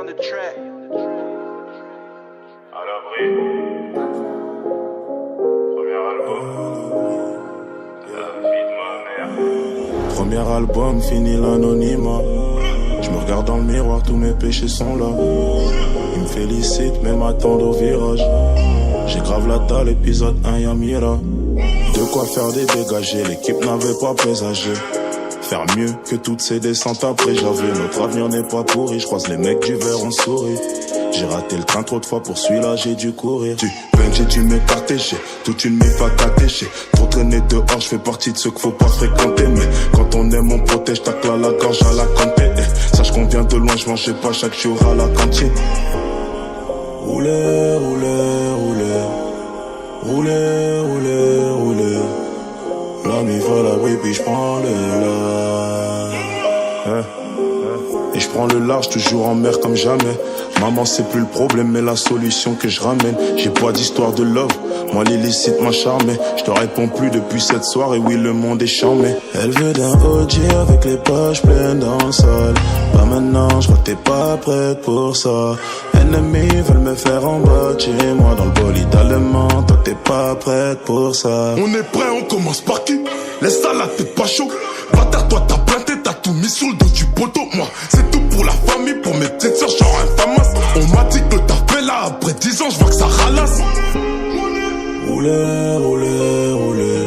on the track. À l'abri. Premier album. La vie de ma mère. Premier album, fini l'anonymat. Je me regarde dans le miroir, tous mes péchés sont là. Ils me félicitent, mais m'attendent au virage. J'ai grave la dalle, épisode 1, y'a Mira. De quoi faire des dégagés, l'équipe n'avait pas présagé. Faire mieux que toutes ces descentes après j'avais. Notre avenir n'est pas pourri, je croise les mecs du verre en souris. J'ai raté le train trop de fois, pour celui-là j'ai dû courir. Tu peines, j'ai dû m'écarter, j'ai toute une mif à tâter. J'ai trop traîné dehors, je fais partie de ceux qu'il faut pas fréquenter. Mais quand on aime, on protège, tacle à la gorge à la campée. Sache qu'on vient de loin, je mangeais pas chaque jour à la cantine. Roulez, roulez, roulez. Roulez, roulez, roulez. La mif à l'abri, puis j'prends le large. Et j'prends le large, toujours en mer comme jamais. Maman, c'est plus le problème, mais la solution que je ramène. J'ai pas d'histoire de love, moi l'illicite m'a charmé. Je te réponds plus depuis cette soirée, oui le monde est charmé. Elle veut d'un OG avec les poches pleines dans le sol. Pas maintenant, je crois que t'es pas prête pour ça. Ennemis veulent me faire en bas chez moi dans le bolide allemand. Toi t'es pas prête pour ça. On est prêt, on commence par qui? Laisse ça là, t'es pas chaud. Bâtard, toi t'as planté, t'as tout mis sur le dos du poteau. Moi, c'est tout pour la famille, pour mes petites soeurs, genre un famas. On m'a dit que t'as fait là, après 10 ans, je vois que ça ralasse. Roulez, roulez, roulez.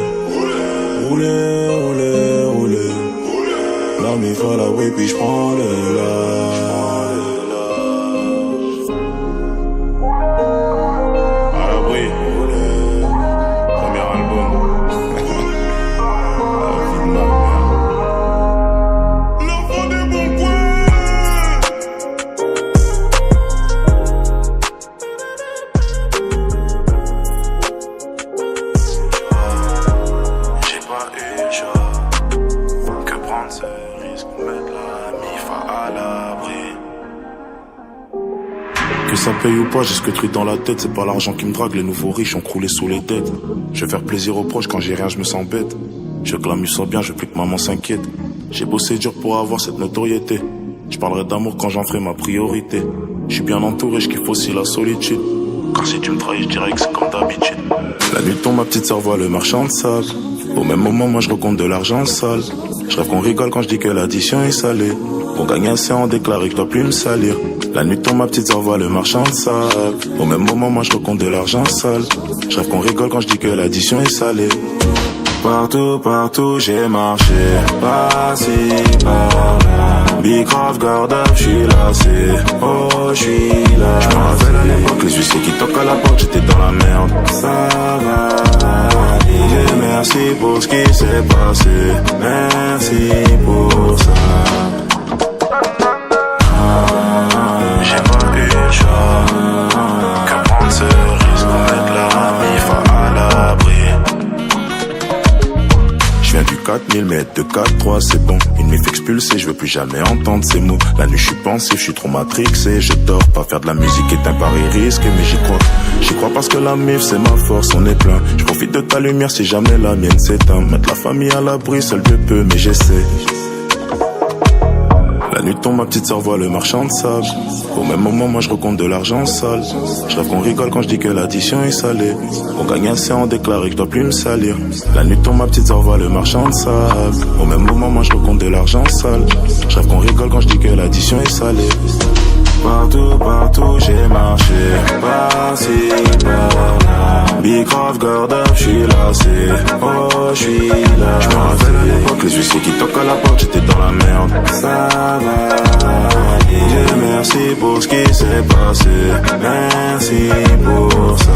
Roulez, roulez, roulez. La mif à l'abri, puis j'prends le large. À l'abri. Premier album. La vie de ma mère. L'enfant des bons coins. J'ai pas eu le choix que prendre ce risque, mettre la mif à l'abri. Que ça paye ou pas, j'ai ce que truc dans la tête. C'est pas l'argent qui me drague, les nouveaux riches ont croulé sous les dettes. Je veux faire plaisir aux proches, quand j'ai rien je me sens bête. Je veux que la mue soit bien, je veux plus que maman s'inquiète. J'ai bossé dur pour avoir cette notoriété. Je parlerai d'amour quand j'en ferai ma priorité. Je suis bien entouré, je kiffe aussi la solitude. Car si tu me trahis, je dirais que c'est comme d'habitude. La nuit tombe, ma petite sœur voit le marchand de sable. Au même moment, moi je recompte de l'argent sale. Je rêve qu'on rigole quand je dis que l'addition est salée. Pour gagner assez, on déclare que je dois plus me salir. La nuit tombe, ma petite sœur voit le marchand de sable. Au même moment, moi je recompte de l'argent sale. Je rêve qu'on rigole quand je dis que l'addition est salée. Partout, partout, j'ai marché. Passé par là. Big Craft, garde up, j'suis lassé. Oh, j'suis là. J'me rappelle à l'époque, les huissiers qui toquent à la porte, j'étais dans la merde. Ça va aller. Merci pour ce qui s'est passé. Merci pour ça. J'ai pas eu le choix que prendre ce risque, mettre la mif à l'abri. Je viens du 4000 mètres, de 4-3 c'est bon. Une mif expulsée, je veux plus jamais entendre ces mots. La nuit je suis pensif, je suis trop matrixé. Je dors, pas faire de la musique est un pari risqué. Mais j'y crois, parce que la mif c'est ma force, on est plein. Je profite de ta lumière si jamais la mienne s'éteint. Mettre la famille à l'abri, seul Dieu peut, mais j'essaie. La nuit tombe, ma petite sœur voit le marchand de sable. Au même moment, moi je recompte de l'argent sale. Je rêve qu'on rigole quand je dis que l'addition est salée. On gagne assez, on déclare que je dois plus me salir. La nuit tombe, ma petite sœur voit le marchand de sable. Au même moment, moi je recompte de l'argent sale. Je rêve qu'on rigole quand je dis que l'addition est salée. Partout, partout, j'ai marché. Passé par là. Big Craft, garde up, j'suis lassé. Oh, j'suis là. J'me rappelle à l'époque, les huissiers qui toquent à la porte, j'étais dans la merde. Ça va aller. Merci pour ce qui s'est passé. Merci pour ça.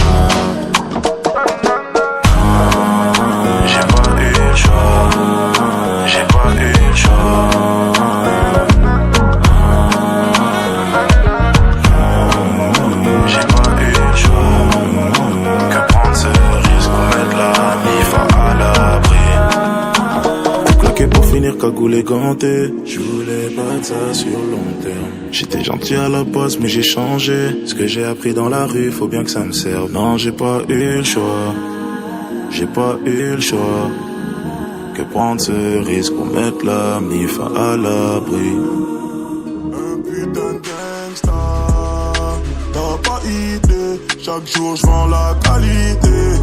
J'ai pas eu le choix. J'ai pas eu le choix. J'ai pas eu le choix que prendre ce risque, mettre la mif à l'abri. Claqué pour finir cagoulé ganté. Je voulais pas de ça sur long terme. J'étais gentil à la base mais j'ai changé. Ce que j'ai appris dans la rue, faut bien que ça me serve. Non, j'ai pas eu le choix. J'ai pas eu le choix que prendre ce risque pour mettre la mif à l'abri. Un putain de gangsta. Chaque jour je vends la qualité.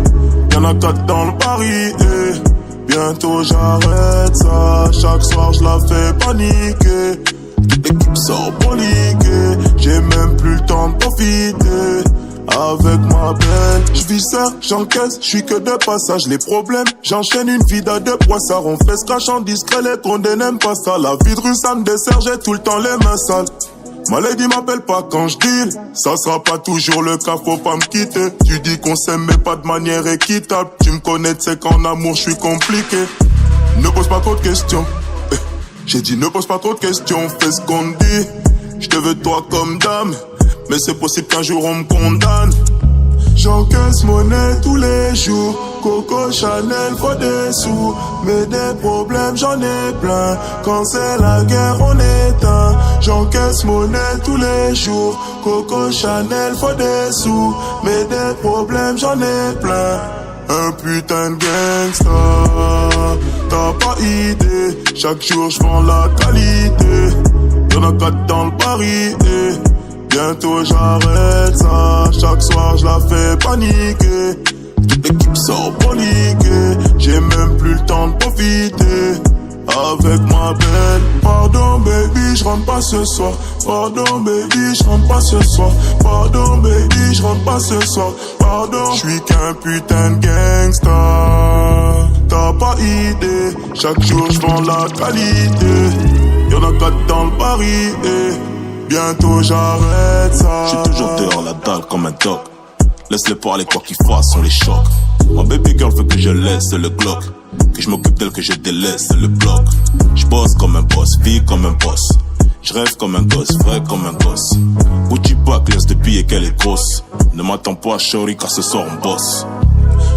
Y'en a 4 dans le Paris et bientôt j'arrête ça. Chaque soir je la fais paniquer. Toute l'équipe sort paniquer. J'ai même plus le temps de profiter. Avec ma belle, j'vis ça, j'encaisse, j'suis que de passage. Les problèmes, j'enchaîne une vie à deux poissards. On fait ce crachant discret, les condés n'aiment pas ça. La vie de rue ça me dessert, j'ai tout le temps les mains sales. Ma lady m'appelle pas quand j'deal, ça sera pas toujours le cas, faut pas me quitter. Tu dis qu'on s'aime mais pas de manière équitable. Tu me connais, tu sais qu'en amour j'suis compliqué. Ne pose pas trop de questions, j'ai dit ne pose pas trop de questions. Fais ce qu'on dit, j'te veux toi comme dame, mais c'est possible qu'un jour on me condamne. J'encaisse monnaie tous les jours, Coco Chanel faut des sous, mais des problèmes j'en ai plein. Quand c'est la guerre on éteint. J'encaisse monnaie tous les jours, Coco Chanel faut des sous, mais des problèmes j'en ai plein. Un putain de gangsta, t'as pas idée. Chaque jour j'vends la qualité. Y'en a 4 dans le Paris et bientôt j'arrête ça. Chaque soir je la fais paniquer. Toute l'équipe sort paniquer. J'ai même plus le temps de profiter. Avec ma belle. Pardon baby, je rentre pas ce soir. Pardon baby, je rentre pas ce soir. Pardon baby, je rentre pas ce soir. Pardon, je suis qu'un putain de gangsta. T'as pas idée. Chaque jour je vends la qualité. Y'en a 4 dans le Paris et bientôt j'arrête ça. J'suis toujours dehors la dalle comme un doc. Laisse-les parler quoi qu'ils fassent, on les choque. Ma baby girl veut que je laisse le Glock. Que je m'occupe d'elle, que je délaisse le bloc. J'bosse comme un boss, vis comme un boss. J'rêve comme un gosse, vrai comme un gosse. Gucci back, laisse depuis et qu'elle est grosse. Ne m'attends pas shorty car ce soir on bosse.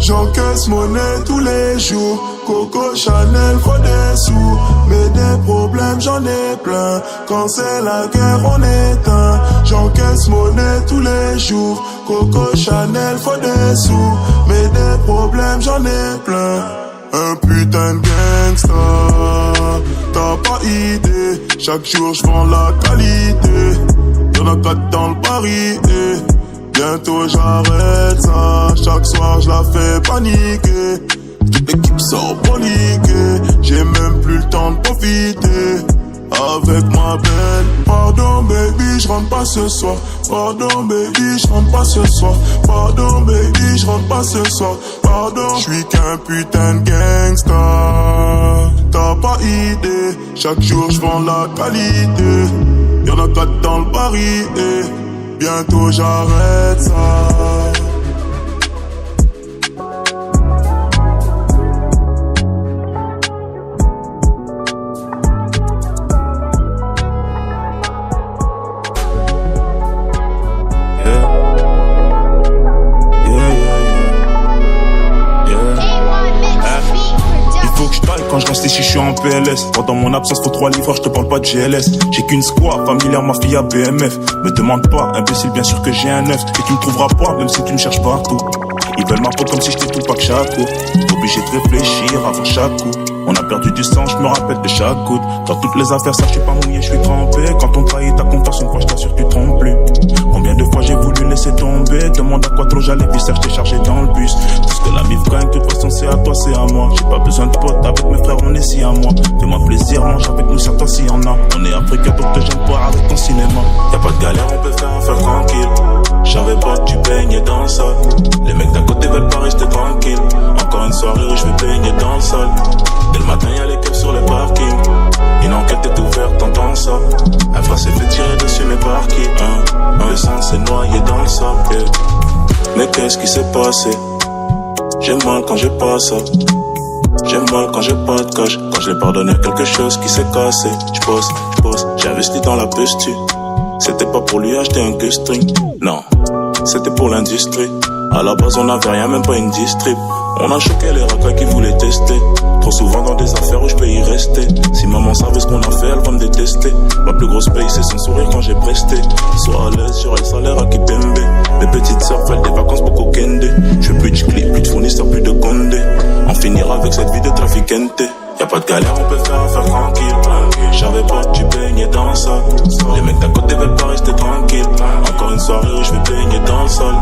J'encaisse monnaie tous les jours, Coco Chanel faut des sous, mais des problèmes j'en ai plein. Quand c'est la guerre on éteint. J'encaisse monnaie tous les jours, Coco Chanel faut des sous, mais des problèmes j'en ai plein. Un putain de gangsta, t'as pas idée. Chaque jour j'vends la qualité. Y'en a 4 dans le Paris et bientôt j'arrête ça. Chaque soir je la fais paniquer. Toute l'équipe sort paniquer. J'ai même plus le temps de profiter. Avec ma belle. Pardon baby, je rentre pas ce soir. Pardon baby, je rentre pas ce soir. Pardon baby, je rentre pas ce soir. Pardon, je suis qu'un putain de gangsta. T'as pas idée. Chaque jour je vends la qualité. Y'en a 4 dans le Paris et bientôt j'arrête ça. Quand je reste ici, je suis en PLS. Pendant mon absence, faut 3 livreurs, je te parle pas de GLS. J'ai qu'une squad, familière, ma fille à BMF. Me demande pas, imbécile, bien sûr que j'ai un 9. Et tu me trouveras pas, même si tu me cherches partout. Ils veulent ma peau comme si j'étais tout pas que chaque coup. Obligé de réfléchir avant chaque coup. On a perdu du sang, je me rappelle de chaque goutte. Dans toutes les affaires, ça, je suis pas mouillé, je suis trempé. Quand on trahit ta confiance, une fois, je t'assure, tu trompes plus. Combien de fois j'ai voulu laisser tomber. Demande à quoi trop j'allais, puis ça, je t'ai chargé dans le bus. Tout ce que la mif gagne, de toute façon, c'est à toi, c'est à moi. J'ai pas besoin de potes, avec mes frères, on est si à moi. Fais-moi plaisir, mange avec nous, certains s'il y en a. On est africains, donc te gêne pas avec ton cinéma. Y'a pas de galère, on peut faire affaire tranquille. J'avais pas que tu baignes dans ça. Les mecs d'à côté veulent pas rester tranquille. Encore une soirée où je vais baigner dans le sol. Dès le matin y'a les keufs sur le parking. Une enquête est ouverte, t'entends ça. Un frère s'est fait tirer dessus mais par qui? Le sang s'est noyé dans le sable, yeah. Mais qu'est-ce qui s'est passé? J'ai mal quand j'ai pas ça. J'ai mal quand j'ai pas de cash. Quand je l'ai pardonné à quelque chose qui s'est cassé. J'bosse, j'ai investi dans la posture. C'était pas pour lui acheter un G-string. Non, c'était pour l'industrie. À la base on avait rien, même pas une distrib. On a choqué les racailles qui voulaient tester. Trop souvent dans des affaires où je peux y rester. Si maman savait ce qu'on a fait, elle va me détester. Ma plus grosse paye c'est son sourire quand j'ai presté. Sois à l'aise, j'aurai le salaire à Kipembe. Mes petites sœurs veulent des vacances beaucoup kende. Je veux plus de clips, plus de fournisseurs, plus de condé. On finira avec cette vie de traficante. Y'a pas de galère, on peut faire affaire tranquille. J'avais pas que tu baignais dans ça. Les mecs d'à côté veulent pas rester tranquille. Encore une soirée où je vais baigner dans le sol.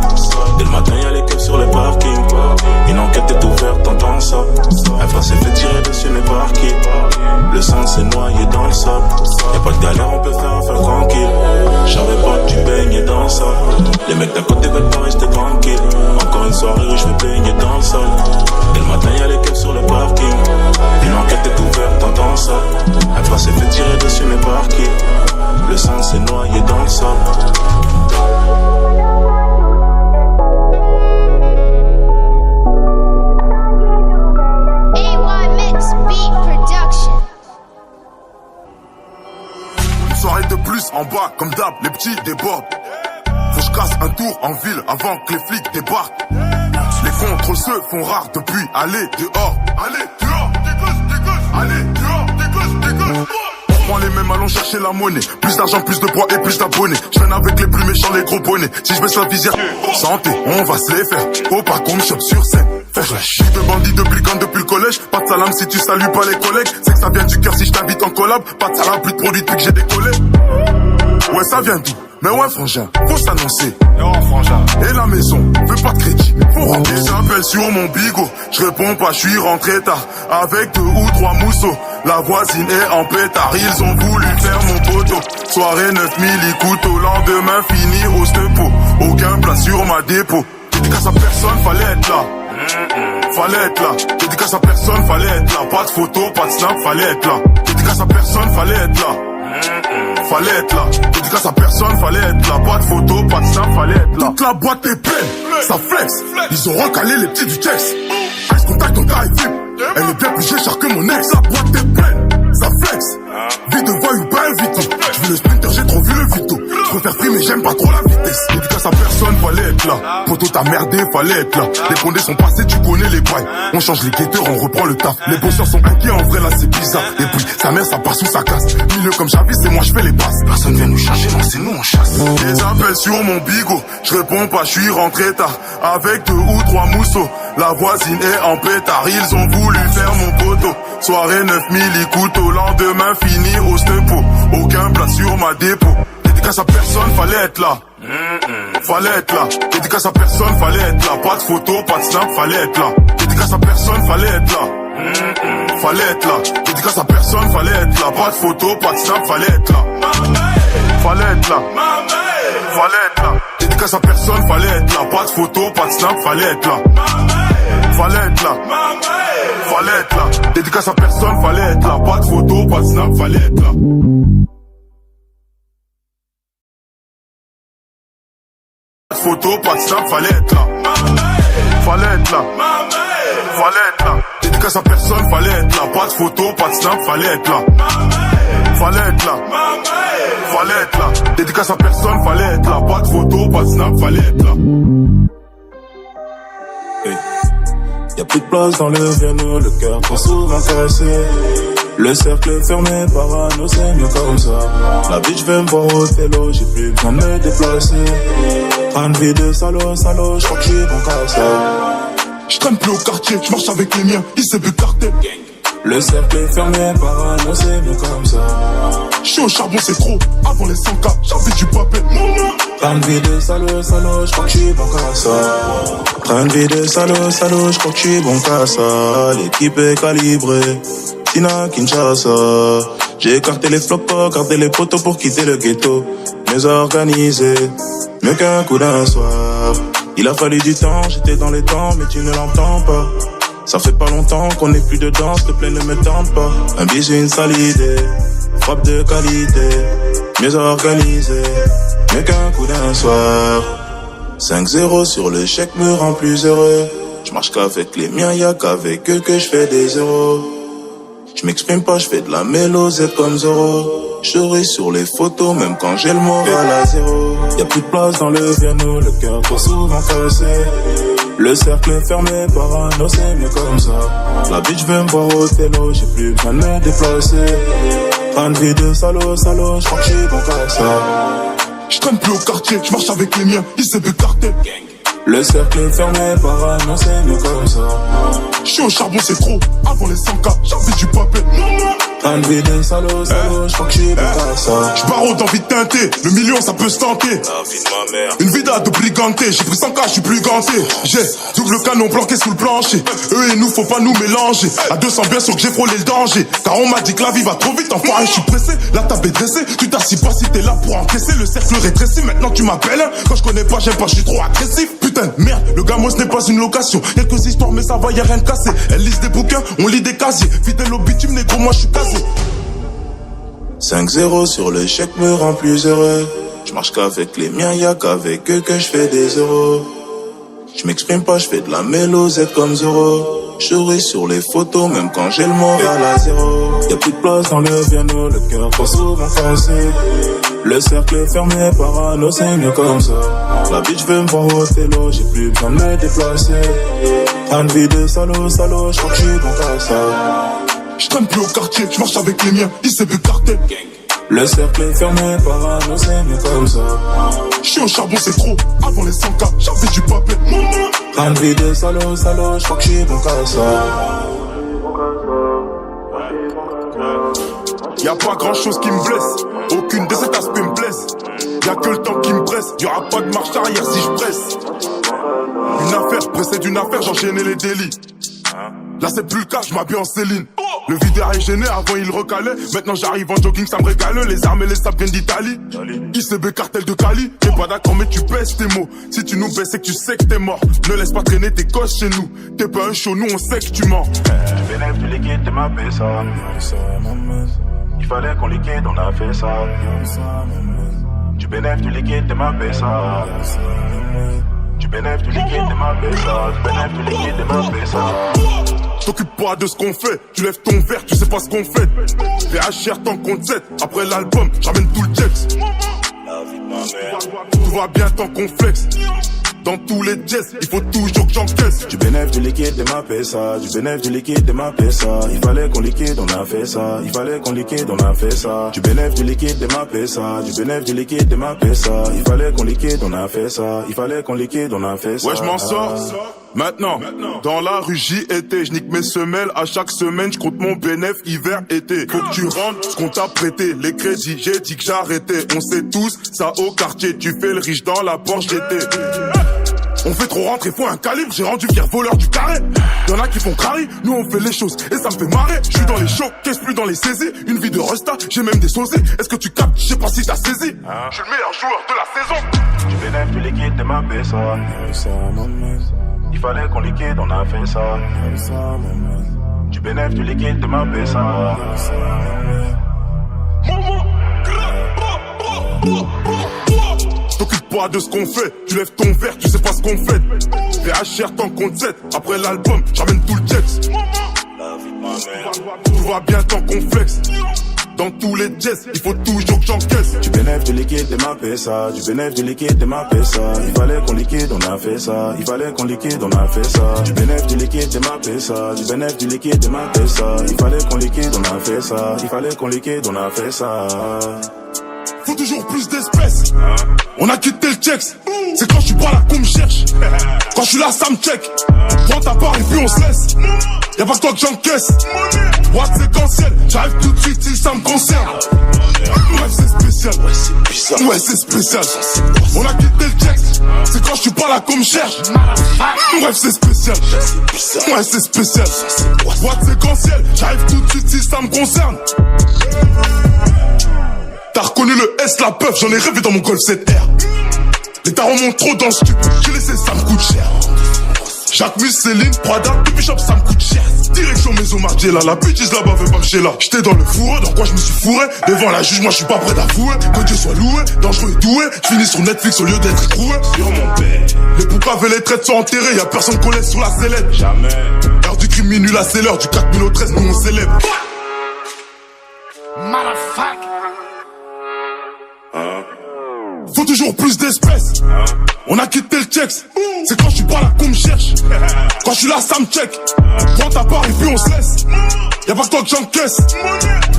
soirée de plus en bas, comme d'hab, les petits débordent. Faut que je casse un tour en ville avant que les flics débarquent. Les contre-ceux font rare depuis aller dehors. Allez dehors, dégage, allez dehors, dégage. On prend les mêmes, allons chercher la monnaie. Plus d'argent, plus de poids et plus d'abonnés. Je viens avec les plus méchants, les gros bonnets. Si je baisse la visière, santé, on va se les faire. Faut pas qu'on me chope sur scène. Je suis de bandit depuis le camp, depuis le collège. Pas de salam si tu salues pas les collègues. C'est que ça vient du cœur si je t'invite en collab. Pas de salam, plus de produits depuis que j'ai décollé. Ouais, ça vient d'où? Mais ouais, frangin, faut s'annoncer. Non, frangin. Et la maison, veut pas de crédit. Faut rentrer, j'appelle sur mon bigot. Je réponds pas, je suis rentré tard. Avec 2 ou 3 mousseaux. La voisine est en pétard. Ils ont voulu faire mon poteau. Soirée 9000 couteaux. Lendemain, fini au stepo. Aucun plat sur ma dépôt. Dédicace à personne, fallait être là. Fallait être là. Dédicace à personne, fallait être là. Pas de photo, pas de snap, fallait être là. Dédicace à personne, fallait être là. Fallait être là. Dédicace à personne, fallait être là. Pas de photo, pas de snap, fallait être là. Toute la boîte est pleine, ça flex. Ils ont recalé les petits du Tex. Ice contact, ton gars est VIP. Elle est bien plus chère que mon ex. La boîte est pleine, ça flex. Vie de voyou, pas un vito. Je veux le sprinter, j'ai trop vu le vito. Je préfère free, mais j'aime pas trop la vitesse. Dédicace à personne, fallait être là. Poto t'as merdé, fallait être là. Les condés sont passés, tu connais les bails. On change les guetteurs, on reprend le taf. Les bosseurs sont inquiets, en vrai là c'est bizarre. Et puis, sa mère ça part sous sa casse. Milieu comme Javis, c'est moi je fais les passes. Personne vient nous chercher, non c'est nous on chasse. Les appels sur mon bigot, je réponds pas, je suis rentré tard. Avec 2 ou 3 mousseaux. La voisine est en pétard, ils ont voulu faire mon poteau. Soirée 9000 couteaux, lendemain fini au stepo. Aucun plat sur ma dépôt. Dédicace à personne, fallait être là. Fallait être là. Dédicace à personne, fallait être là. Pas de photo, pas de snap, fallait être là. Dédicace à personne, fallait être là. Fallait être là. Dédicace à personne, fallait être là. Pas de photo, pas de snap, fallait être là. Fallait être là. Fallait être là. Dédicace à personne, fallait être là. Pas de photo, pas de snap, fallait être là. Fallait être là. Fallait être là. Dédicace à personne, fallait être là. Pas de photo, pas de snap, fallait être là. Pas de photo, pas de snap, fallait être là. Fallait être là. Fallait être là. Dédicace à personne, fallait être là. Pas de photo, pas de snap, fallait être là. Fallait être là. Fallait être là. Dédicace à personne, fallait être là. Pas de photo, pas de snap, fallait être là. Hey. Y'a plus de place dans le Viano, le cœur trop souvent cassé. Le cercle est fermé, parano, c'est mieux comme ça. La vie, je vais me voir au télo, j'ai plus besoin de me déplacer. Train de vie de salaud, salaud, j'crois que j'suis bon qu'à ça. J'traîne plus au quartier, j'marche avec les miens, ils s'est vu cartel. Le cercle est fermé, parano, c'est mieux comme ça. J'suis au charbon, c'est trop, avant les 100K, j'avais du papier. Train de vie de salaud, salaud, j'crois que j'suis bon qu'à ça. Train de vie de salaud, salaud, j'crois que j'suis bon qu'à ça. L'équipe est calibrée, Tina Kinshasa. J'ai écarté les flops, gardé les poteaux pour quitter le ghetto. Mieux organisé, mieux qu'un coup d'un soir. Il a fallu du temps, j'étais dans les temps, mais tu ne l'entends pas. Ça fait pas longtemps qu'on est plus dedans, s'il te plaît ne me tente pas. Un bisou, une sale idée, frappe de qualité, mieux organisé, mieux qu'un coup d'un soir. 5-0 sur le chèque me rend plus heureux. Je marche qu'avec les miens, y'a qu'avec eux que je fais des euros. Je m'exprime pas, je fais de la mélosette comme Zoro. Je souris sur les photos, même quand j'ai le moral à zéro. Y'a plus de place dans le Viano, le cœur trop souvent cassé. Le cercle est fermé, parano, c'est mieux comme ça. La bitch je vais me voir au télo, j'ai plus besoin de me déplacer. Train de vie de salaud, salaud, j'crois que j'suis bon qu'à ça. J'traîne plus au quartier, j'marche avec les miens, ils s'est vu cartel. Le cercle est fermé, parano, c'est mieux comme ça. J'suis au charbon, c'est trop, avant les 100K, j'avais du papier. Train de vie de salaud, salaud, j'crois que j'suis bon qu'à ça. J'barre d'envie de teinter, le million ça peut se tenter. La vie de ma mère. Une vida de briganté, j'ai pris 100K, j'suis plus ganté. J'ai double canon planqué sous le plancher. Eux et nous, faut pas nous mélanger. À 200 bien sûr que j'ai frôlé le danger. Car on m'a dit que la vie va trop vite, enfin j'suis pressé. La table est dressée, tu t'assis pas si t'es là pour encaisser. Le cercle rétrécit, maintenant tu m'appelles. Quand je connais pas, j'aime pas, j'suis trop agressif. Putain de merde, le gamos n'est pas une location. Quelques histoires mais ça va, y'a rien de cassé. Elles lisent des bouquins, on lit des casiers. Fidèle au bitume, négro, moi j'suis casé. 5-0 sur le chèque me rend plus heureux. Je marche qu'avec les miens, y'a qu'avec eux que je fais des euros. Je m'exprime pas, je fais de la mélosette comme Zoro. Je souris sur les photos, même quand j'ai le moral à zéro. Y'a plus de place dans le piano, le cœur trop souvent cassé. Le cercle est fermé, parano, c'est mieux comme ça. La bitch veut me voir au télo, j'ai plus besoin de me déplacer. Un vie de salaud, salaud, j'crois que j'suis bon qu'à ça. J'traîne plus au quartier, j'marche avec les miens, ICB cartel. Le cercle est fermé, parano, c'est mieux comme ça. J'suis au charbon, c'est trop, avant les 100K, j'avais du papier. Un vie de salaud, salaud, j'crois que j'suis bon qu'à ça. Y'a pas grand chose qui me blesse, aucune de cet aspect me blesse. Y'a que le temps qui me presse, y'aura pas de marche arrière si je presse. Une affaire précède une affaire, j'enchaînais les délits. Là c'est plus le cas, je m'habille en Céline. Le videur est gêné, avant il recalait. Maintenant j'arrive en jogging, ça me régale. Les armes et les sables viennent d'Italie. ICB cartel de Cali. T'es pas d'accord mais tu baisses tes mots. Si tu nous baisses c'est que tu sais que t'es mort. Ne laisse pas traîner tes gosses chez nous. T'es pas un show, nous on sait que tu mens. Tu bénéfices du liquide, t'es ma ça. Il fallait qu'on liquide, on a fait ça. Tu bénéfices du liquide, t'es ma ça. Tu bénéfices du liquide, t'es ma ça. Tu bénéfices du liquide, t'es ma ça. T'occupe pas de ce qu'on fait, tu lèves ton verre, tu sais pas ce qu'on fait. VHR tant qu'on 7, après l'album, j'ramène tout le texte. Tout va bien tant qu'on flex. Dans tous les jets, il faut toujours que j'encaisse. Du bénéfice du liquide de ma ça. Du bénéfice du liquide de ma ça. Il fallait qu'on liquide, on a fait ça. Il fallait qu'on liquide, on a fait ça. Du bénéfice du liquide de ma ça. Du bénéfice du liquide de ma ça. Il fallait qu'on liquide, on a fait ça. Il fallait qu'on liquide, on a fait ça. Ouais, je m'en sors. Maintenant, dans la rue JT, je nique mes semelles. À chaque semaine, je compte mon bénéfice hiver-été. Faut que tu rentres ce qu'on t'a prêté. Les crédits, j'ai dit que j'arrêtais. On sait tous, ça au quartier. Tu fais le riche dans la Porsche GT. On fait trop rentrer, faut un calibre, j'ai rendu fier voleur du carré. Y'en a qui font carré, nous on fait les choses et ça me fait marrer. Je suis dans les shows, qu'est-ce plus dans les saisies. Une vie de resta, j'ai même des sosies. Est-ce que tu captes, je sais pas si t'as saisi. Je suis le meilleur joueur de la saison. Tu bénéfices du liquide, t'es ma ça. Il fallait qu'on liquide, on a fait ça. Tu bénéfices du liquide, t'es ma ça. T'occupe pas de ce qu'on fait, tu lèves ton verre, tu sais pas ce qu'on fait. VHR tant qu'on 7, après l'album, j'ramène tout le texte. Tout va bien tant qu'on flex. Dans tous les jets, il faut toujours que j'encaisse. Du bénéfice du liquide de ma ça. Du bénéfice du liquide de ma ça. Il fallait qu'on liquide, on a fait ça. Il fallait qu'on liquide, on a fait ça. Du bénéfice du liquide de ma ça. Du bénéfice du liquide de ma ça. Il fallait qu'on liquide, on a fait ça. Il fallait qu'on liquide, on a fait ça. Faut toujours plus d'espèces. On a quitté le checks. C'est quand je suis pas là qu'on me cherche. Quand je suis là, ça me check. Prends ta part et puis on se laisse. Y'a pas que toi que j'encaisse. What séquentiel, j'arrive tout de suite si ça me concerne. Ouais, c'est spécial. Ouais, c'est bizarre. Ouais, c'est spécial. On a quitté le checks. C'est quand je suis pas là qu'on me cherche. Bref, c'est spécial. Ouais, c'est spécial. What séquentiel, j'arrive tout de suite si ça me concerne. T'as reconnu le S, la puff, j'en ai rêvé dans mon Golf 7R. Les tarons montent trop dans le stup, j'ai laissé, ça me coûte cher. Jacques Mus, Céline, Prada, depuis shop, ça me coûte cher. Direction Maison Margiela, la bêtise là-bas veut pas me chier là. J'étais dans le fourreux, dans quoi je me suis fourré. Devant la juge, moi je suis pas prêt d'avouer. Que Dieu soit loué, dangereux et doué. J'finis sur Netflix au lieu d'être écroué. Sur mon père. Les poucaves et les traites sont enterrés, y'a personne qu'on laisse sur la sellette. Jamais. L'heure du crime minuit, là c'est l'heure du 4000 au 13, nous on célèbre. Motherfucker. Faut toujours plus d'espèces. On a quitté le checks. C'est quand je suis pas là qu'on me cherche. Quand je suis là, ça me check. Prends ta part et puis on se laisse. Y'a pas que toi que j'encaisse.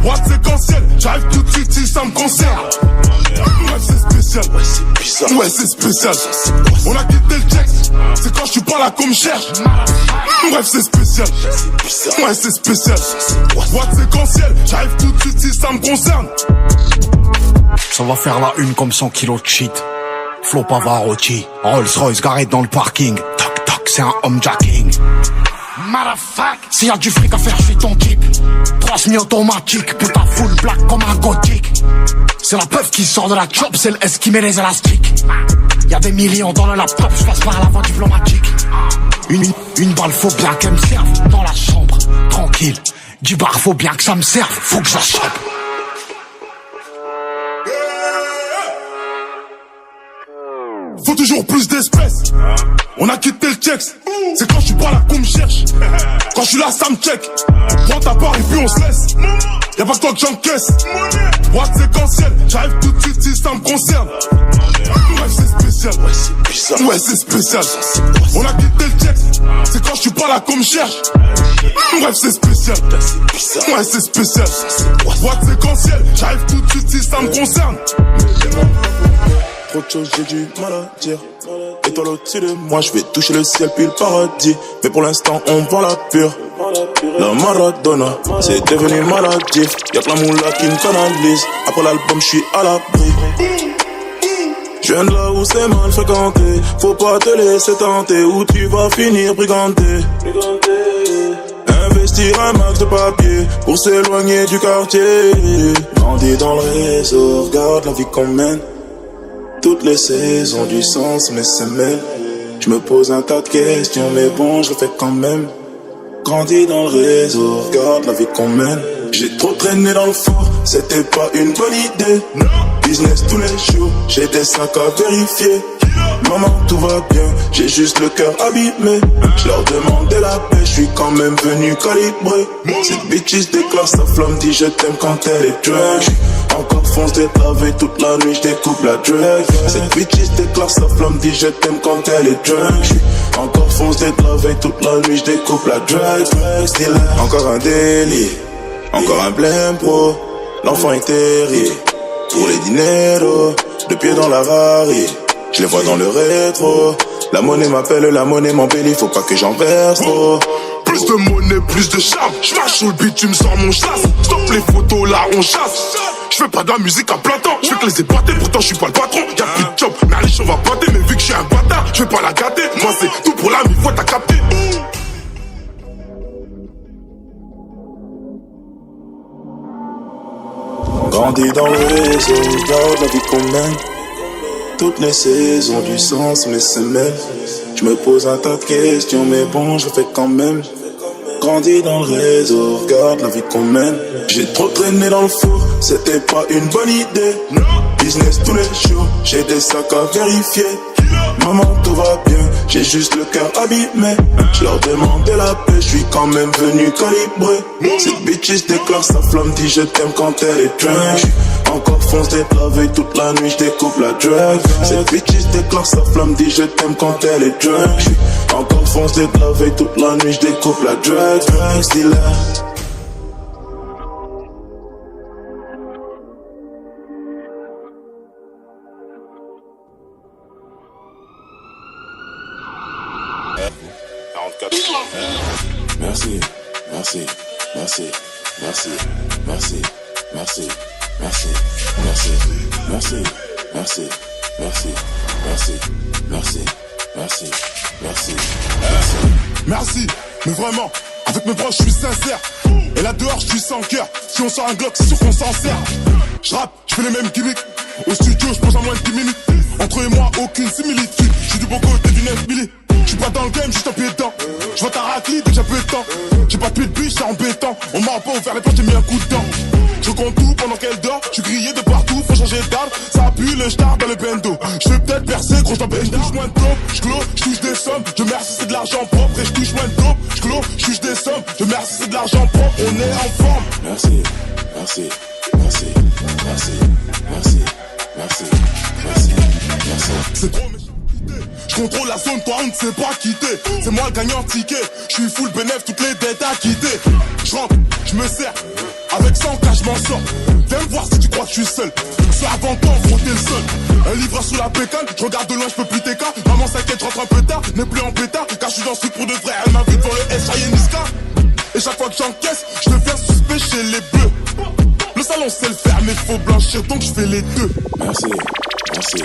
What séquentiel, j'arrive tout de suite si ça me concerne. Ouais, c'est spécial. Ouais, c'est bizarre. Ouais, c'est spécial. On a quitté le checks. C'est quand je suis pas là qu'on me cherche. Bref, c'est spécial. Ouais, c'est spécial. What séquentiel, j'arrive tout de suite si ça me concerne. Ça va faire la une comme 100 kilos de shit. Flo Pavarotti, Rolls Royce garé dans le parking. Toc toc, c'est un homejacking. Motherfuck, s'il y a du fric à faire, je suis ton type. 3 semi-automatique, putain full black comme un gothique. C'est la puff qui sort de la chop, c'est le S qui met les élastiques. Y'a des millions dans le laptop, je passe par la voie diplomatique. Une balle, faut bien qu'elle me serve dans la chambre, tranquille. Du bar, faut bien que ça me serve, faut que je la chope. Faut faut toujours plus d'espèces. On a quitté le checks. C'est quand je suis pas là qu'on me cherche. Quand je suis là, ça me check. Prends ta part et puis on se laisse. Y'a pas que toi que j'encaisse. Boîte séquentielle, j'arrive tout de suite si ça me concerne. Ouais, c'est spécial. Ouais, c'est spécial. On a quitté le checks. C'est quand je suis pas là qu'on me cherche. Bref, c'est spécial. Ouais, c'est spécial. Boîte séquentielle, j'arrive tout de suite si ça me concerne. Trop de choses, j'ai du mal à dire. Étoile au-dessus de moi, je vais toucher le ciel puis le paradis. Mais pour l'instant, on vend la pure. La Maradona, c'est devenu maladif. Y'a plein moula qui me canalise. Après l'album, je suis à l'abri. Je viens de là où c'est mal fréquenté. Faut pas te laisser tenter, ou tu vas finir briganté. Investir un max de papier pour s'éloigner du quartier. Grandi dans le réseau, regarde la vie qu'on mène. Toutes les saisons du sens, mais c'est mêle. Je me pose un tas de questions, mais bon, je le fais quand même. Grandi dans le réseau, regarde la vie qu'on mène. J'ai trop traîné dans le fort, c'était pas une bonne idée. Business tous les jours, j'ai des sacs à vérifier. Maman, tout va bien, j'ai juste le cœur abîmé. Je leur demandais la paix, je suis quand même venu calibrer. Cette bitch déclare sa flamme, dit je t'aime quand elle est drunk. Encore fonce d'être lavé toute la nuit, je découpe la drug. Cette bitch déclare sa flamme, dit je t'aime quand elle est drunk. Encore fonce d'être lavé toute la nuit, je découpe la drug. Encore un délit, encore un blême pro. L'enfant est terrible, pour les dineros, deux pieds dans la Rari. Je les vois dans le rétro. La monnaie m'appelle, la monnaie m'embellit, faut pas que j'en verse trop. Plus de monnaie, plus de charme. J'marche sur le beat, tu me sors mon chasse. Stop les photos, là on chasse. J'fais pas de la musique à plein temps. J'fais que les épater, pourtant j'suis pas le patron. Y'a plus de job, mais allez, on va pâter. Mais vu que j'suis un bâtard, j'vais pas la gâter. Moi c'est tout pour l'âme, il faut t'as capté. Grandi dans le réseau, regarde la vie qu'on mène. Toutes les saisons du sens, mais c'est mêle. Je me pose un tas de questions, mais bon, je le fais quand même. Grandi dans le réseau, regarde la vie qu'on mène. J'ai trop traîné dans le four, c'était pas une bonne idée. Business tous les jours, j'ai des sacs à vérifier. Maman, tout va bien, j'ai juste le cœur abîmé. Je leur demandais la paix, je suis quand même venu calibrer. Cette bitch déclare sa flamme, dit je t'aime quand elle est drunk. Encore fonce d'être lavé toute la nuit, je découpe la drug. Cette bitch déclare sa flamme, dit je t'aime quand elle est drunk. Encore fonce d'être lavé toute la nuit, je découpe la drug. Dealer. Merci, merci, merci, merci, merci, merci, merci, merci, merci, merci, merci, merci, merci, merci, merci, merci, mais vraiment, avec mes proches je suis sincère. Et là dehors je suis sans cœur. Si on sort un Glock c'est sûr qu'on s'en sert. Je rappe, je fais les mêmes gimmicks. Au studio je pose en moins de 10 minutes. Entre eux et moi aucune similitude. Je suis du bon côté du 9 milli. Je suis pas dans le game, juste un pied dedans. Je vois ta raclée dès que j'ai peu de temps. J'ai pas de pied de biche, c'est embêtant. On m'a pas ouvert les portes, j'ai mis un coup de dent. Je compte tout pendant qu'elle dort. Je suis grillé de partout, faut changer d'arbre. Ça pue le star dans le bendo. Je vais peut-être percer, gros, je touche moins de dope. Je clôt, je touche des sommes. Je merci, c'est de l'argent propre. Et je touche moins de dope. Je clôt, je touche des sommes. Je merci, c'est de l'argent propre. On est en forme. Merci, merci, merci, merci, merci, merci, merci, merci. C'est trop méchant. Je contrôle la zone, toi on ne sait pas quitter. C'est moi le gagnant ticket. Je suis full bénéf, toutes les dettes à quitter. Je rentre, je me sers. Avec 100 cas je m'en sors. Viens me voir si tu crois que je suis seul. C'est avant temps, gros t'es le seul. Un livreur sous la pécane, je regarde de loin, je peux plus t'écar. Maman s'inquiète, je rentre un peu tard, n'est plus en pétard. Car je suis dans ce truc pour de vrai. Elle m'invite devant le S, Niska. Et chaque fois que j'encaisse, je deviens suspect chez les bleus. Le salon sait le faire, mais faut blanchir, donc je fais les deux. Merci, merci,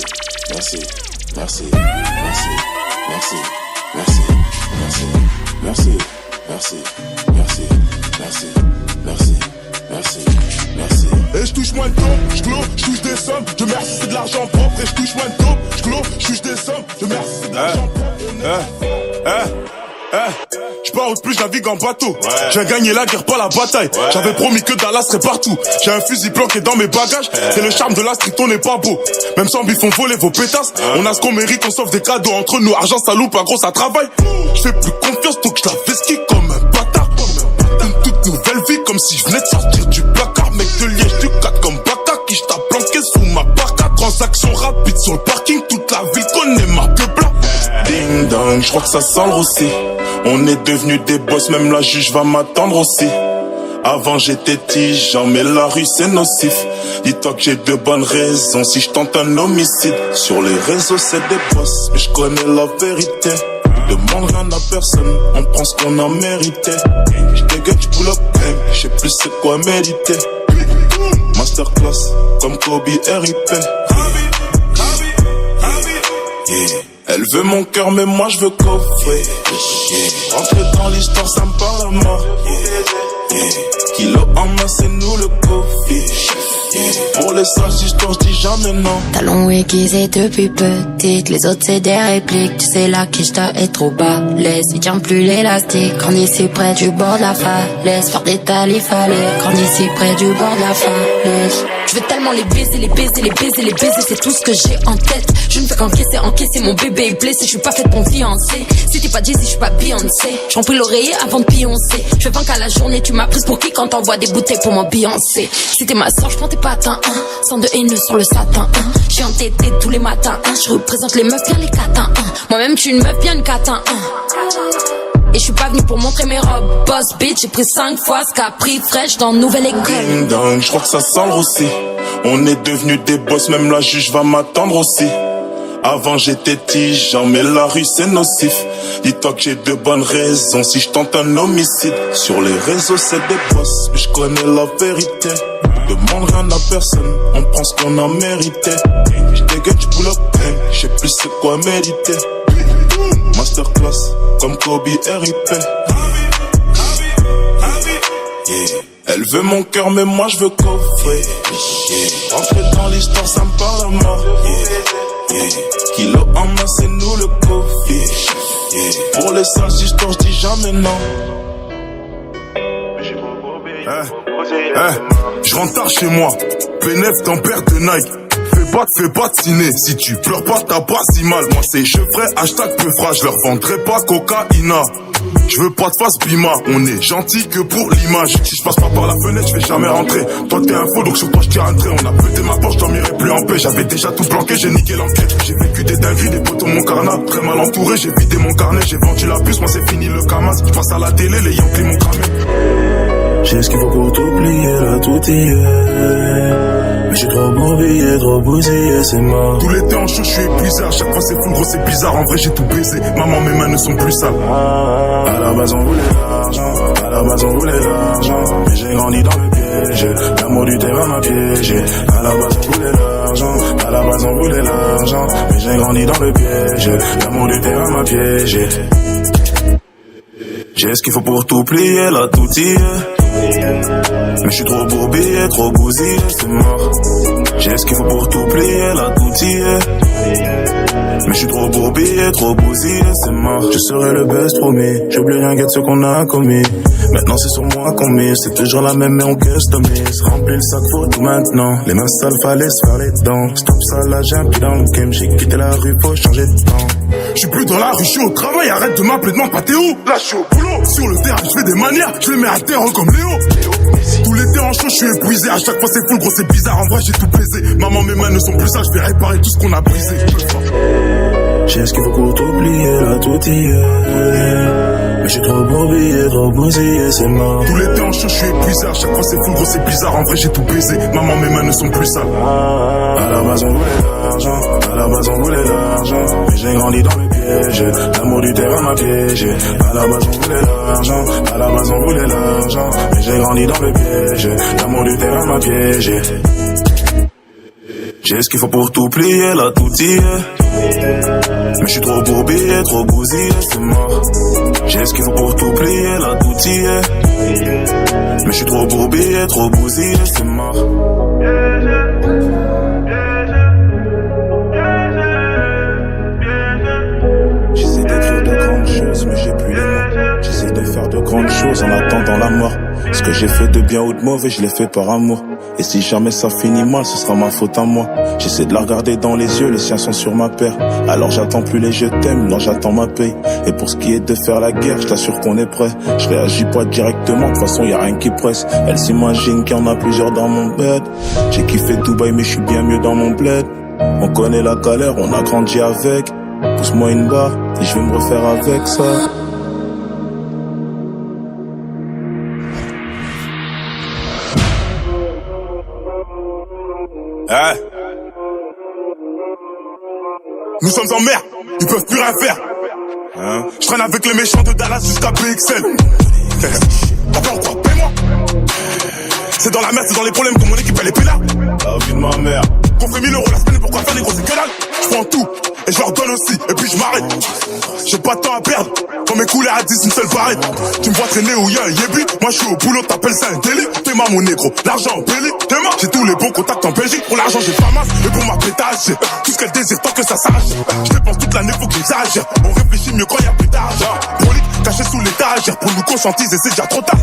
merci. Merci, merci, merci, merci, merci, merci, merci, merci, merci, merci, merci. Et je touche moins de dope, je clôt, je touche des sommes. Je merci, c'est de l'argent propre. Et je touche moins de dope, je clôt, je touche des sommes. Je merci, c'est de l'argent propre. Je pars route, plus je navigue en bateau. J'ai gagné la guerre, pas la bataille. J'avais promis que Dallas serait partout. J'ai un fusil planqué dans mes bagages. C'est le charme de la street, on n'est pas beau. Même sans bif, on volait vos pétasses. On a ce qu'on mérite, on s'offre des cadeaux. Entre nous, argent, ça loupe, pas gros, ça travaille. Je fais plus confiance, donc je la fais ski comme un bâtard. Une toute nouvelle vie, comme si je venais de sortir du placard. Mec de Liège, du 4 comme Baka, qui j't'a planqué sous ma barca. Transaction rapide sur le parking, toute la ville connaît ma peuple. Ding dong, je crois que ça sent le rossi. On est devenus des boss, même la juge va m'attendre aussi. Avant j'étais tigeant, mais la rue c'est nocif. Dis-toi que j'ai de bonnes raisons si je tente un homicide. Sur les réseaux c'est des boss, mais je connais la vérité. Demande rien à personne, on prend ce qu'on a mérité. J'dégueule, j'pull up, j'sais plus c'est quoi méditer. Masterclass, comme Kobe RIP. Yeah. Elle veut mon cœur mais moi je veux coffrer. Rentrer dans l'histoire ça me parle à mort. Kilo en main c'est nous le coffee. Pour les sages histoires je dis jamais non. Talons aiguisés depuis petite, les autres c'est des répliques. Tu sais la quicheta est trop bas, laisse, il tient plus l'élastique. Quand ici près du bord de la falaise, faire des talifs fallait. Quand ici près du bord de la falaise. Je veux tellement les baiser, les baiser, les baiser, les baiser, c'est tout ce que j'ai en tête. Je ne fais qu'encaisser, encaisser, mon bébé est blessé, je suis pas faite pour me fiancer. Si t'es pas Jay-Z, je suis pas Beyoncé. Je remplis l'oreiller avant de pioncer. Je fais 20 à la journée, tu m'as prise pour qui quand t'envoies des bouteilles pour m'ambiancer. Si t'es ma soeur, je prends tes patins, hein. Sans de haineux sur le satin, hein. J'ai entêté tous les matins, hein. Je représente les meufs bien les catins, hein. Moi-même, je suis une meuf bien une catin, hein. Et je suis pas venu pour montrer mes robes. Boss bitch, j'ai pris 5 fois ce qu'a pris fraîche dans nouvelle école. Ding dong, je crois que ça sent le rossi. On est devenus des boss, même la juge va m'attendre aussi. Avant j'étais tigeant, mais la rue c'est nocif. Dis-toi que j'ai de bonnes raisons si je tente un homicide. Sur les réseaux c'est des boss, mais je connais la vérité. Demande rien à personne, on prend ce qu'on a mérité. J'dégueule, j'pull up, j'sais plus c'est quoi méditer. Masterclass, comme Kobe RIP. Yeah. Elle veut mon cœur mais moi je veux coffrer. Yeah. Rentrer dans l'histoire ça me parle à mort. Yeah. Yeah. Kilo en main c'est nous le coffee. Yeah. Pour les sales histoires je dis jamais non. Je rentre tard chez moi, P9 tempère de Nike. Fais pas de ciné, si tu pleures pas t'as pas si mal. Moi c'est chevret, hashtag peu frais, je leur vendrai pas cocaïna. Je veux pas de face bima, on est gentil que pour l'image. Si je passe pas par la fenêtre, je vais jamais rentrer. Toi t'es un faux donc sur toi je tire un trait. On a pété ma porte, je dormirai plus en paix. J'avais déjà tout planqué, j'ai niqué l'enquête. J'ai vécu des dingueries, des potos mon carnat. Très mal entouré, j'ai vidé mon carnet. J'ai vendu la puce, moi c'est fini le camas. Je passe à la télé, les Yankees m'ont cramé. J'ai ce qu'il faut pour t'oublier, là tout y est. Mais j'suis trop bourbier, trop bousillé, c'est mort. Tout l'été en chaud, j'suis épuisé. À chaque fois c'est fou, gros, c'est bizarre. En vrai, j'ai tout baisé. Maman, mes mains ne sont plus sales. À la base, on voulait l'argent. À la base, on voulait l'argent. Mais j'ai grandi dans le piège. L'amour du terrain m'a piégé. À la base, on voulait l'argent. À la base, on voulait l'argent. Mais j'ai grandi dans le piège. L'amour du terrain m'a piégé. J'ai ce qu'il faut pour tout plier, là tout y est. Mais j'suis trop bourbier, trop bousillé, c'est mort. J'ai ce qu'il faut pour tout plier, là tout y est. Mais j'suis trop bourbier, trop bousillé, c'est mort. Je serai le best promis, j'oublie rien, guette ce qu'on a commis. Maintenant c'est sur moi qu'on mise, c'est toujours la même mais on customise. Remplis le sac, faut tout maintenant. Les mains sales, fallait se faire les dents. Stop ça là, j'ai un pied dans le game. J'ai quitté la rue, faut changer de temps. J'suis plus dans la rue, j'suis au travail, arrête de m'appeler, demande pas t'es où. Là j'suis au boulot, sur le terrain j'fais des manières, j'les mets à terre comme Léo. Tout l'été en chaud, j'suis épuisé, à chaque fois c'est full, gros c'est bizarre, en vrai j'ai tout baisé. Maman mes mains ne sont plus sales, j'vais réparer tout ce qu'on a brisé. J'ai ce qu'il faut pour t'oublier, là tout y est. Mais j'suis trop bourbier, trop bousillé, c'est mort. Tout l'été en chaud, j'suis épuisé, à chaque fois c'est full, gros c'est bizarre, en vrai j'ai tout baisé. Maman mes mains ne sont plus sales. À la base on voulait l'argent, à la base on voulait l'argent. Mais j'ai grandi dans le piège, l'amour du terrain m'a piégé. À la base on voulait l'argent, à la base on voulait l'argent. Mais j'ai grandi dans le piège, l'amour du terrain m'a piégé. J'ai ce qu'il faut pour tout plier, là tout y est. Mais j'suis trop bourbier, trop bousillé, c'est mort. J'ai ce qu'il faut pour tout plier, là tout y est. Mais j'suis trop bourbier, trop bousillé, c'est mort. J'essaie d'écrire de grandes choses, mais j'ai plus les mots. J'essaie de faire bien ou de mauvais, je l'ai fait par amour. Et si jamais ça finit mal, ce sera ma faute à moi. J'essaie de la regarder dans les yeux, les siens sont sur ma paire. Alors j'attends plus les je t'aime, alors j'attends ma paye. Et pour ce qui est de faire la guerre, je t'assure qu'on est prêt. Je réagis pas directement, de toute façon y a rien qui presse. Elle s'imagine qu'il y en a plusieurs dans mon bed. J'ai kiffé Dubaï mais je suis bien mieux dans mon bled. On connaît la galère, on a grandi avec. Pousse-moi une barre et je vais me refaire avec ça. Hey. Nous sommes en mer, ils peuvent plus rien faire. Hein? Je traîne avec les méchants de Dallas jusqu'à PXL. T'as peur ou quoi? Paye-moi. C'est dans la merde, c'est dans les problèmes que mon équipe elle est pénale. La vie de ma mère. Qu'on fait 1000 euros la semaine, pourquoi faire des gros c'est que dalle? Je prends tout et je leur donne aussi, et puis je m'arrête. J'ai pas de temps à perdre, quand mes couleurs à 10 une seule barrette. Tu me vois traîner où y'a un yébi, moi je suis au boulot, t'appelles ça un délit. T'es ma mon négro, l'argent en belly, t'es ma. J'ai tous les bons contacts en Belgique, pour l'argent j'ai pas masse, et pour ma pétage, j'ai tout ce qu'elle désire tant que ça s'arrache. Je dépense toute l'année, faut que j'exagère, on réfléchit mieux quand y'a plus d'argent. Prolique, caché sous l'étagère, pour nous conscientiser c'est déjà trop tard.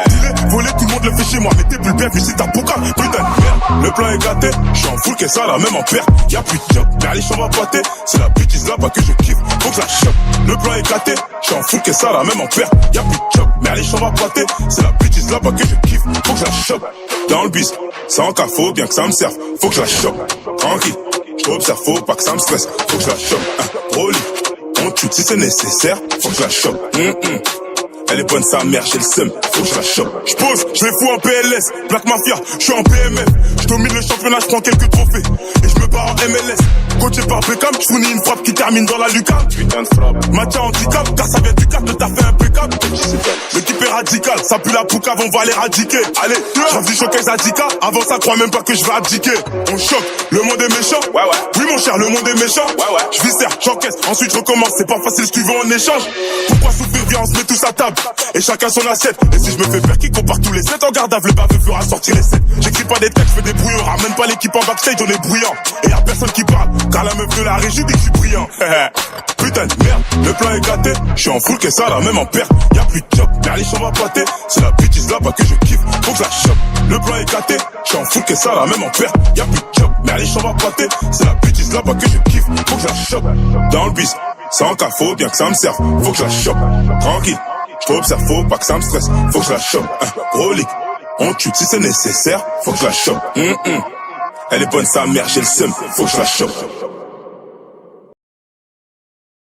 Dis-le, voler, tout le monde le fait chez moi, mais t'es plus bien vu si t'as Pouka. Putain de merde, le plan est gâté, je suis en full que ça là, même en perte. Y'a plus de job, mais les chambres à pâter, c'est la bêtise là-bas que je kiffe, faut que je la chope. Le plan est gâté, je suis en full que ça là, même en perte. Y'a plus de job, mais les chambres à pâter, c'est la bêtise là-bas que je kiffe, faut que je la chope. Dans le bis, sans cas, faut bien que ça me serve, faut que je la chope. Tranquille, j'observe, faut pas que ça me stresse, faut que je la chope. Rolly, on tue si c'est nécessaire, faut que je la chope. Elle est bonne sa mère, j'ai le seum, faut que je la chope. J'pose, je les fous en PLS, Black Mafia, je suis en PMF. Je domine le championnat, je prends quelques trophées. Et je me barre en MLS. Coaché par Beckham, je fournis une frappe qui termine dans la lucarne. Putain de frappe. Match à handicap, car ça vient du cap, le taf est impeccable. L'équipe est radicale, ça pue la poucave, on va l'éradiquer. Allez, j'en dis showcase Adika, avant ça croit même pas que je vais abdiquer. On choque, le monde est méchant. Ouais. Oui mon cher, le monde est méchant. Ouais. Je viscère, j'encaisse, ensuite je recommence, c'est pas facile, ce tu veux en échange. Pourquoi souffrir, viens on se met tous à table. Et chacun son assiette. Et si je me fais faire qui compare tous les 7 en garde à le baveux fera sortir les 7. J'écris pas des textes, je fais des brouillons. Ramène pas l'équipe en backstage, on est bruyant. Et y'a personne qui parle, car la meuf de la régie dit que je suis brillant. Putain de merde, le plan est gâté. Je suis en full que ça là, même en perte. Y'a plus de job, mais les chambres à pâter. C'est la bêtise là-bas que je kiffe, faut que je la chope. Le plan est gâté, je suis en full que ça là, même en perte. Y'a plus de job, mais les chambres à pâter. C'est la bêtise là-bas que je kiffe, faut que je la chope. Dans le bis, sans cas, faut bien que ça me serve, faut que je la chope. Tranquille. J'observe, faut pas que ça me stresse, faut que je la chope. Gros leak, on tue si c'est nécessaire, faut que je la chope. Elle est bonne sa mère, j'ai le seum, faut que je la chope.